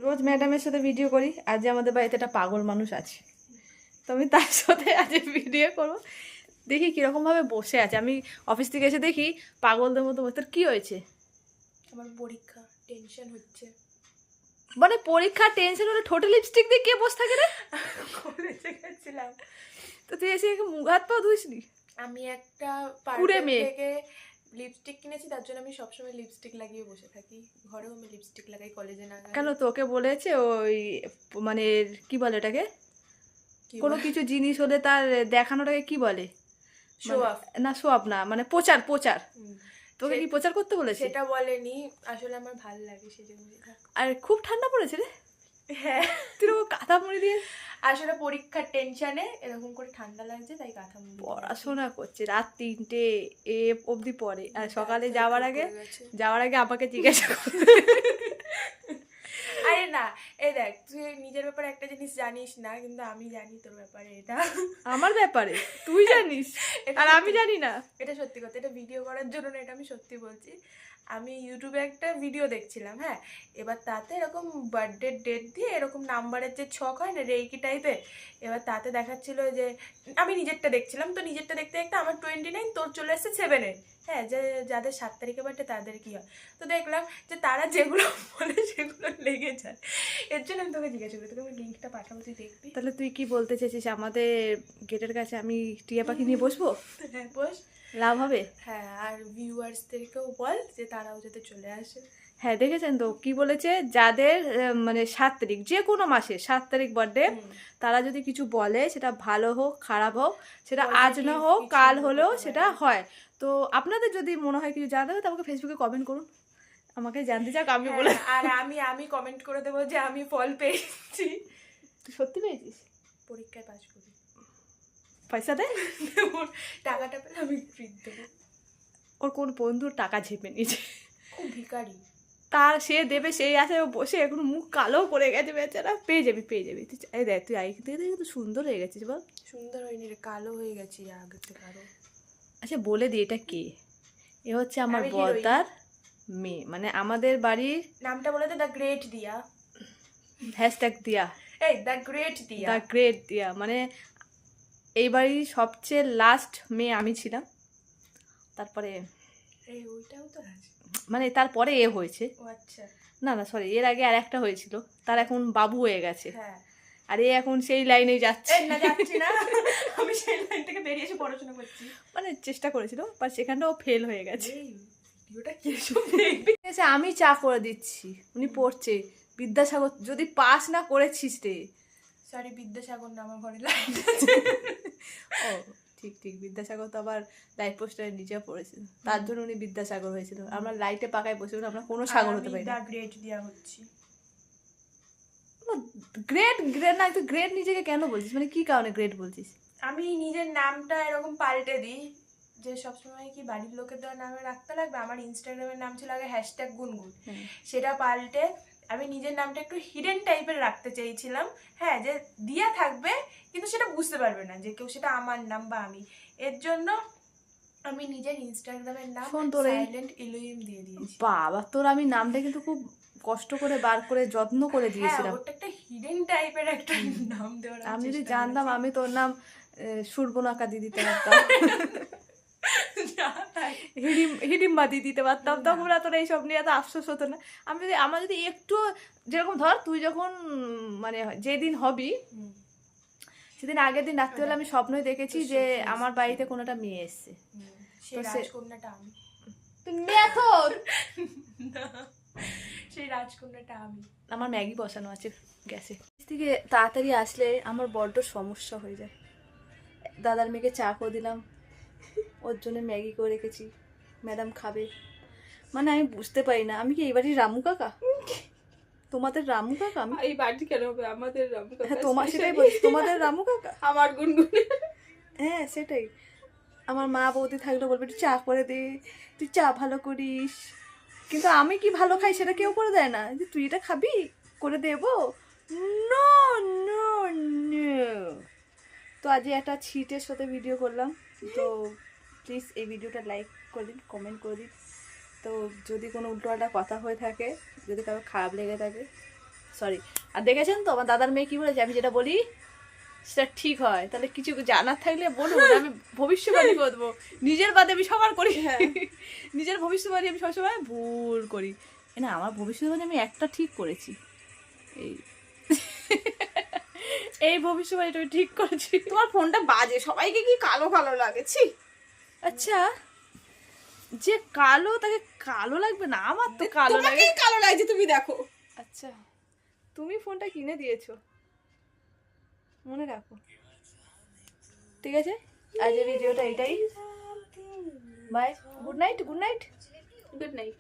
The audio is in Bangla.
রোজ ম্যাডামের সাথে ভিডিও করি, আজ আমাদের বাড়িতে একটা পাগল মানুষ আছে, তো আমি তার সাথে আজ ভিডিও করবো। দেখি কীরকমভাবে বসে আছে। আমি অফিস থেকে এসে দেখি পাগলদের মতো বসে। তোর কী হয়েছে? আমার পরীক্ষা, টেনশন হচ্ছে। মানে পরীক্ষা টেনশন হলে ঠোঁটে লিপস্টিক দিয়ে কে বসে থাকে রে? কলেজে গেছিলাম তো তুই এসে মুখ হাত পা ধুইসনি? আমি একটা কুড়ে পার্লার মেয়ে থেকে লিপস্টিক কিনেছি, তার জন্য আমি সবসময় লিপস্টিক লাগিয়ে বসে থাকি। ঘরেও আমি লিপস্টিক লাগাই, কলেজে না লাগাই। কেন তোকে বলেছে ওই মানে কি বলে এটাকে, কোনো কিছু জিনিস হলে তার দেখানোটাকে কি বলে? শো অফ না, শো অফ না, মানে প্রচার প্রচার। তোকে কি প্রচার করতে বলেছে? সেটা বলেনি, আসলে আমার ভালো লাগে সেজন্য। আর খুব ঠান্ডা পড়েছে রে। হ্যাঁ, তুই কাঁথা মুড়ি দিয়ে আসলে পরীক্ষার টেনশনে এরকম করে ঠান্ডা লাগছে, তাই কাঁথা মুড়ি পড়াশোনা করছে, রাত 3টে অবধি পড়ে, আর সকালে যাওয়ার আগে আমাকে জিজ্ঞাসা করবে। আরে না, এই দেখ, তুই নিজের ব্যাপারে একটা জিনিস জানিস না, কিন্তু আমি জানি তোর ব্যাপারে। এটা আমার ব্যাপারে তুই জানিস আর আমি জানি না। এটা সত্যি কথা, এটা ভিডিও করার জন্য না, এটা আমি সত্যি বলছি। আমি ইউটিউবে একটা ভিডিও দেখছিলাম, হ্যাঁ, এবার তাতে এরকম বার্থডে ডেট দিয়ে এরকম নাম্বারের যে ছক হয় না, রেইকি টাইপের, এবার তাতে দেখাচ্ছিল যে আমি নিজেরটা দেখছিলাম, তো নিজেরটা দেখতে দেখতে আমার 29, তোর চলে এসেছে 7-এ। হ্যাঁ, যে যাদের 7 তারিখে বার্থডে তাদের কি হয়, তো দেখলাম যে তারা যেগুলো বলে সেগুলো লেগে যায়। এর জন্য আমি তোকে জিজ্ঞাসা করি, তোকে আমি লিঙ্কটা পাঠাবো, তুই দেখবি। তাহলে তুই কি বলতে চেয়েছিস, আমাদের গেটের কাছে আমি টিয়া পাখি নিয়ে বসবো? হ্যাঁ, বস, লাভ হবে। হ্যাঁ, আর ভিউয়ার্সদেরকেও বল যে তারাও যাতে চলে আসে। হ্যাঁ, দেখেছেন তো কি বলেছে, যাদের মানে 7 তারিখ, যে কোনো মাসে 7 তারিখ বার্থডে, তারা যদি কিছু বলে, সেটা ভালো হোক খারাপ হোক, সেটা আজ না হোক কাল হলেও সেটা হয়। তো আপনাদের যদি মনে হয় কিছু জানতে হবে, তো আমাকে ফেসবুকে কমেন্ট করুন, আমাকে জানতে চাক, আমি বলে। আর আমি কমেন্ট করে দেবো যে আমি ফল পেয়েছি। তুই সত্যি পেয়েছিস? পরীক্ষায় পাস করি, পয়সা দে। টাকাটা পেলে আমি ট্রিট দেবো। ওর কোন বন্ধুর টাকা ঝেপে নিয়েছে, খুব ভিখারি। তার সে দেবে সেই আছে, ও বসে এখন মুখ কালো করে গেছে বেচারা। পেয়ে যাবি পেয়ে যাবি, তুই এই দেখ, তুই আই থেকে কিন্তু সুন্দর হয়ে গেছিস বল। সুন্দর হয়নি রে, কালো হয়ে গেছি আগের থেকে আরো। আচ্ছা বলে দি, এটা কে? এ হচ্ছে আমার আমি বর্দার মেয়ে, মানে আমাদের বাড়ির। নামটা বলে দে, দ্য গ্রেট দিয়া। হ্যাশট্যাগ দিয়া, এই দ্য গ্রেট দিয়া, দ্য গ্রেট দিয়া, মানে এই বাড়ির সবচেয়ে লাস্ট মেয়ে আমি ছিলাম। তারপরে এই ওইটাও তো আছে, মানে তারপরে এ হয়েছে। ও আচ্ছা, না না সরি, এর আগে আর একটা হয়েছিল, তার এখন বাবু হয়ে গেছে। হ্যাঁ, আর এ এখন সেই লাইনেই যাচ্ছে। না যাচ্ছি না, আমি সেই লাইন থেকে বেরিয়ে এসে পড়াশোনা করছি। মানে চেষ্টা করেছিল, বাট সেখানটাও ফেল হয়ে গেছে। এই ভিডিওটা কি সব দেখবি? ঠিক আছে, আমি চা করে দিচ্ছি, উনি পড়ছে। বিদ্যাসাগর যদি পাস না করেছিস রে। সরি, বিদ্যাসাগর না, আমার ঘরে লাইট আছে। ও ঠিক ঠিক, বিদ্যাসাগর তো আবার লাইট পোস্টারের নিচে পড়েছিল, তার জন্য উনি বিদ্যাসাগর হয়েছিল। আমরা লাইটে পাকায় বসে আমরা কোনো সাগর হতে পারি না। দ্য গ্রেট দিয়া হচ্ছি। গ্রেট গ্রেট না, তুই গ্রেট নিজেকে কেন বলছিস, মানে কি কারণে গ্রেট বলছিস? আমি নিজের নামটা এরকম পাল্টে দিই, যে সবসময় কি বাড়ির লোকের দেওয়ার নামে রাখতে লাগবে। আমার ইনস্টাগ্রামের নাম ছিল আগে হ্যাশট্যাগ গুনগুন, সেটা পাল্টে আমি নিজের নামটা একটু হিডেন টাইপের রাখতে চেয়েছিলাম। হ্যাঁ, যে দিয়া থাকবে কিন্তু সেটা বুঝতে পারবে না যে কেউ সেটা আমার নাম বা আমি। এর জন্য আমি নিজের ইনস্টাগ্রামের নাম সাইলেন্ট ইলোইম দিয়ে দিয়েছি। বাবা, তোর আমি নামটা কিন্তু খুব কষ্ট করে বার করে যত্ন করে দিয়েছিলাম। ওটা একটা হিডেন টাইপের একটা নাম দেওয়ার আমি যদি জানতাম, আমি তোর নাম সুরবনাকা দিয়ে দিতে পারতাম, হিডিম্বা দিয়ে দিতে পারতাম, তখন তোর এইসব নিয়ে এত আফসোস হতো না। আমার যদি একটু, যেরকম ধর তুই যখন মানে যেদিন হবি, সেদিন আগের দিন রাত্রিবেলা আমি স্বপ্নই দেখেছি যে আমার বাড়িতে কোনো একটা মেয়ে এসছে। সেই রাজকন্যাটা আমি। মেথর সেই রাজকন্যাটা আমি। আমার ম্যাগি বসানো আছে গ্যাসে। থেকে তাড়াতাড়ি আসলে আমার বড্ড সমস্যা হয়ে যায়। দাদার মেয়েকে চা করে দিলাম, ওর জন্য ম্যাগি করে রেখেছি, ম্যাডাম খাবে। মানে আমি বুঝতে পারি না, আমি কি এই বাড়ির রামু কাকা? তোমাদের রামু কাকা? আমি এই বাড়ি কেন হবে আমাদের রামু কাকা? হ্যাঁ, তোমার সেটাই বলছি, তোমাদের রামু কাকা, আমার গুনগুন। হ্যাঁ সেটাই। আমার মা বৌদি থাকলে বলবে তুই চা করে দে, তুই চা ভালো করিস, কিন্তু আমি কি ভালো খাই সেটা কেউ করে দেয় না, যে তুই এটা খাবি করে দেবো, নো নো নো। তো আজ একটা ছিটের সাথে ভিডিও করলাম, তো প্লিজ এই ভিডিওটা লাইক করে দিন, কমেন্ট করে দিন। তো যদি কোনো উল্টোপাল্টা কথা হয়ে থাকে, যদি কারো খারাপ লেগে থাকে, সরি। আর দেখেছেন তো আমার দাদার মেয়ে কি বলেছে, আমি যেটা বলি সেটা ঠিক হয়, তাহলে কিছু জানার থাকলে বলুন, আমি ভবিষ্যৎবাণী করবো। নিজের বাদে আমি সবার করি, নিজের ভবিষ্যৎবাণী আমি সবসময় ভুল করি। না, আমার ভবিষ্যৎবাণী আমি একটা ঠিক করেছি, এই এই ভবিষ্যৎবাণীটা আমি ঠিক করেছি। তোমার ফোনটা বাজে, সবাইকে কি কালো কালো লাগেছি। আচ্ছা, যে কালো তাকে কালো লাগবে না, আমার তো কালো লাগে। তোমাকেই কালো লাগছে, তুমি দেখো। আচ্ছা, তুমি ফোনটা কিনে দিয়েছো, মনে রাখো। ঠিক আছে, আজ ভিডিওটা এটাই। Bye, good night, good night, good night.